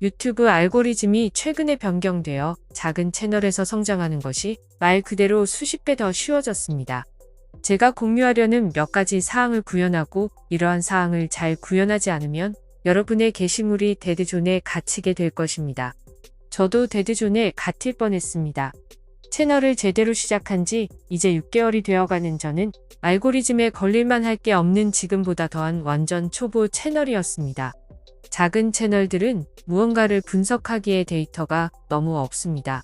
유튜브 알고리즘이 최근에 변경되어 작은 채널에서 성장하는 것이 말 그대로 수십 배 더 쉬워졌습니다. 제가 공유하려는 몇 가지 사항을 구현하고 이러한 사항을 잘 구현하지 않으면 여러분의 게시물이 데드존에 갇히게 될 것입니다. 저도 데드존에 갇힐 뻔했습니다. 채널을 제대로 시작한 지 이제 6개월이 되어가는 저는 알고리즘에 걸릴만 할 게 없는 지금보다 더한 완전 초보 채널이었습니다. 작은 채널들은 무언가를 분석하기에 데이터가 너무 없습니다.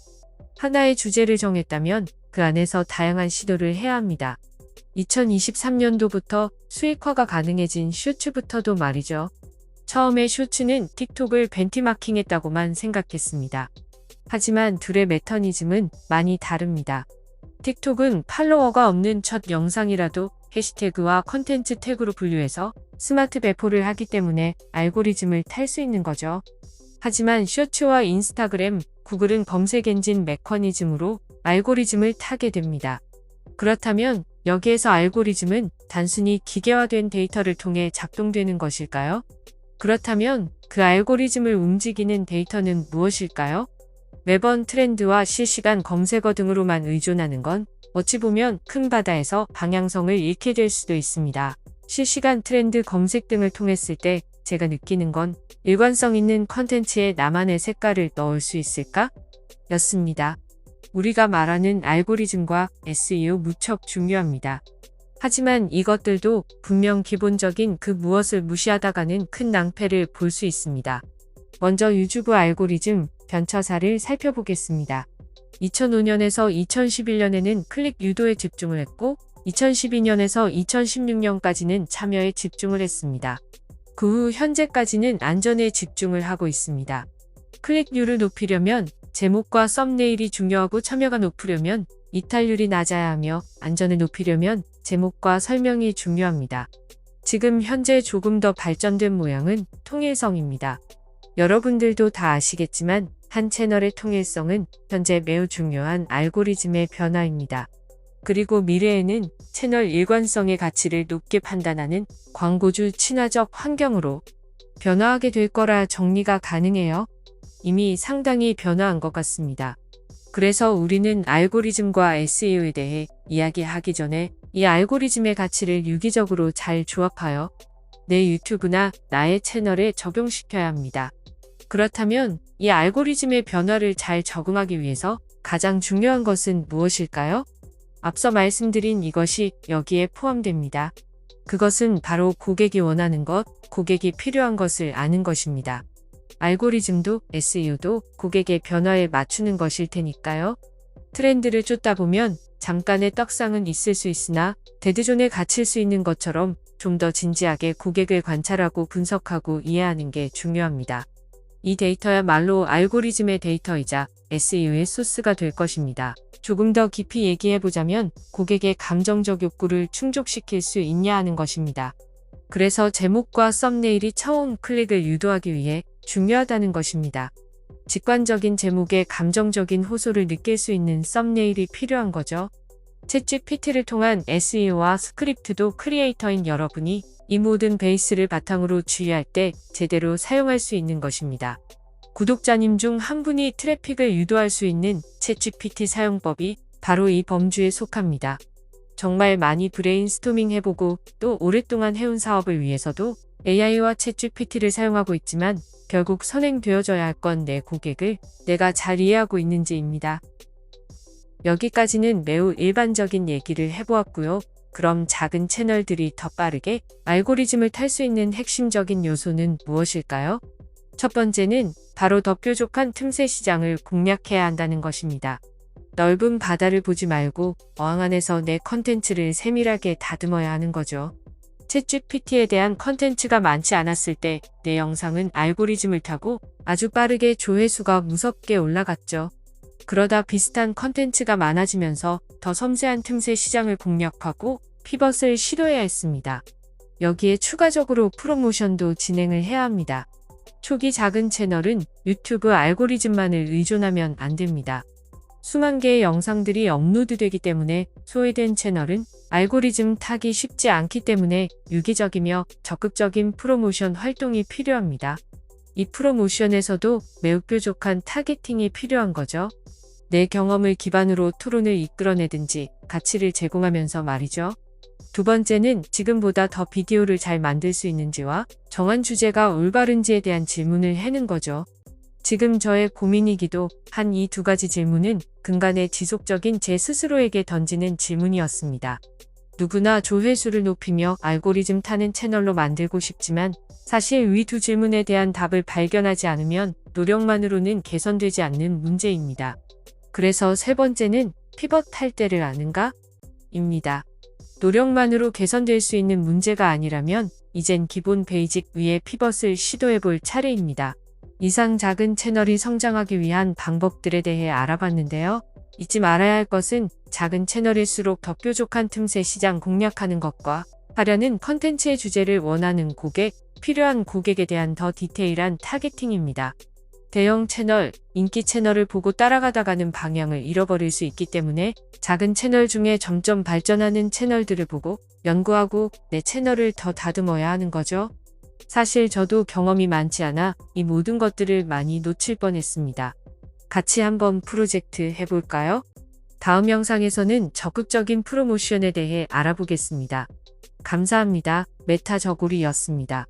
하나의 주제를 정했다면 그 안에서 다양한 시도를 해야 합니다. 2023년도부터 수익화가 가능해진 쇼츠부터도 말이죠. 처음에 쇼츠는 틱톡을 벤치마킹했다고만 생각했습니다. 하지만 둘의 메커니즘은 많이 다릅니다. 틱톡은 팔로워가 없는 첫 영상이라도 해시태그와 컨텐츠 태그로 분류해서 스마트 배포를 하기 때문에 알고리즘을 탈 수 있는 거죠. 하지만 쇼츠와 인스타그램, 구글은 검색 엔진 메커니즘으로 알고리즘을 타게 됩니다. 그렇다면 여기에서 알고리즘은 단순히 기계화된 데이터를 통해 작동되는 것일까요? 그렇다면 그 알고리즘을 움직이는 데이터는 무엇일까요? 매번 트렌드와 실시간 검색어 등으로만 의존하는 건 어찌 보면 큰 바다에서 방향성을 잃게 될 수도 있습니다. 실시간 트렌드 검색 등을 통했을 때 제가 느끼는 건 일관성 있는 컨텐츠에 나만의 색깔을 넣을 수 있을까? 였습니다. 우리가 말하는 알고리즘과 SEO 무척 중요합니다. 하지만 이것들도 분명 기본적인 그 무엇을 무시하다가는 큰 낭패를 볼 수 있습니다. 먼저 유튜브 알고리즘 변처사를 살펴보겠습니다. 2005년에서 2011년에는 클릭 유도에 집중을 했고 2012년에서 2016년까지는 참여에 집중을 했습니다. 그 후 현재까지는 안전에 집중을 하고 있습니다. 클릭률을 높이려면 제목과 썸네일이 중요하고 참여가 높으려면 이탈률이 낮아야 하며 안전을 높이려면 제목과 설명이 중요합니다. 지금 현재 조금 더 발전된 모양은 통일성입니다. 여러분들도 다 아시겠지만 한 채널의 통일성은 현재 매우 중요한 알고리즘의 변화입니다. 그리고 미래에는 채널 일관성의 가치를 높게 판단하는 광고주 친화적 환경으로 변화하게 될 거라 정리가 가능해요. 이미 상당히 변화한 것 같습니다. 그래서 우리는 알고리즘과 SEO에 대해 이야기하기 전에 이 알고리즘의 가치를 유기적으로 잘 조합하여 내 유튜브나 나의 채널에 적용시켜야 합니다. 그렇다면 이 알고리즘의 변화를 잘 적응하기 위해서 가장 중요한 것은 무엇일까요? 앞서 말씀드린 이것이 여기에 포함됩니다. 그것은 바로 고객이 원하는 것, 고객이 필요한 것을 아는 것입니다. 알고리즘도 SEO도 고객의 변화에 맞추는 것일 테니까요. 트렌드를 쫓다 보면 잠깐의 떡상은 있을 수 있으나 데드존에 갇힐 수 있는 것처럼 좀 더 진지하게 고객을 관찰하고 분석하고 이해하는 게 중요합니다. 이 데이터야말로 알고리즘의 데이터이자 SEO의 소스가 될 것입니다. 조금 더 깊이 얘기해보자면 고객의 감정적 욕구를 충족시킬 수 있냐 하는 것입니다. 그래서 제목과 썸네일이 처음 클릭을 유도하기 위해 중요하다는 것입니다. 직관적인 제목에 감정적인 호소를 느낄 수 있는 썸네일이 필요한 거죠. 챗GPT를 통한 SEO와 스크립트도 크리에이터인 여러분이 이 모든 베이스를 바탕으로 주의할 때 제대로 사용할 수 있는 것입니다. 구독자님 중 한 분이 트래픽을 유도할 수 있는 챗GPT 사용법이 바로 이 범주에 속합니다. 정말 많이 브레인스토밍 해보고 또 오랫동안 해온 사업을 위해서도 AI와 챗GPT를 사용하고 있지만 결국 선행되어져야 할 건 내 고객을 내가 잘 이해하고 있는지입니다. 여기까지는 매우 일반적인 얘기를 해보았고요. 그럼 작은 채널들이 더 빠르게 알고리즘을 탈 수 있는 핵심적인 요소는 무엇일까요? 첫 번째는 바로 더 뾰족한 틈새 시장을 공략해야 한다는 것입니다. 넓은 바다를 보지 말고 어항 안에서 내 컨텐츠를 세밀하게 다듬어야 하는 거죠. 챗GPT에 대한 컨텐츠가 많지 않았을 때 내 영상은 알고리즘을 타고 아주 빠르게 조회수가 무섭게 올라갔죠. 그러다 비슷한 컨텐츠가 많아지면서 더 섬세한 틈새 시장을 공략하고 피벗을 시도해야 했습니다. 여기에 추가적으로 프로모션도 진행을 해야 합니다. 초기 작은 채널은 유튜브 알고리즘만을 의존하면 안 됩니다. 수만 개의 영상들이 업로드되기 때문에 소외된 채널은 알고리즘 타기 쉽지 않기 때문에 유기적이며 적극적인 프로모션 활동이 필요합니다. 이 프로모션에서도 매우 뾰족한 타겟팅이 필요한 거죠. 내 경험을 기반으로 토론을 이끌어내든지 가치를 제공하면서 말이죠. 두 번째는 지금보다 더 비디오를 잘 만들 수 있는지와 정한 주제가 올바른지에 대한 질문을 해는 거죠. 지금 저의 고민이기도 한 이 두 가지 질문은 근간에 지속적인 제 스스로에게 던지는 질문이었습니다. 누구나 조회수를 높이며 알고리즘 타는 채널로 만들고 싶지만 사실 위 두 질문에 대한 답을 발견하지 않으면 노력만으로는 개선되지 않는 문제입니다. 그래서 세 번째는 피벗할 때를 아는가? 입니다. 노력만으로 개선될 수 있는 문제가 아니라면 이젠 기본 베이직 위에 피벗을 시도해볼 차례입니다. 이상 작은 채널이 성장하기 위한 방법들에 대해 알아봤는데요. 잊지 말아야 할 것은 작은 채널일수록 더 뾰족한 틈새 시장 공략하는 것과 하려는 컨텐츠의 주제를 원하는 고객, 필요한 고객에 대한 더 디테일한 타겟팅입니다. 대형 채널, 인기 채널을 보고 따라가다가는 방향을 잃어버릴 수 있기 때문에 작은 채널 중에 점점 발전하는 채널들을 보고 연구하고 내 채널을 더 다듬어야 하는 거죠. 사실 저도 경험이 많지 않아 이 모든 것들을 많이 놓칠 뻔했습니다. 같이 한번 프로젝트 해볼까요? 다음 영상에서는 적극적인 프로모션에 대해 알아보겠습니다. 감사합니다. 메타저고리였습니다.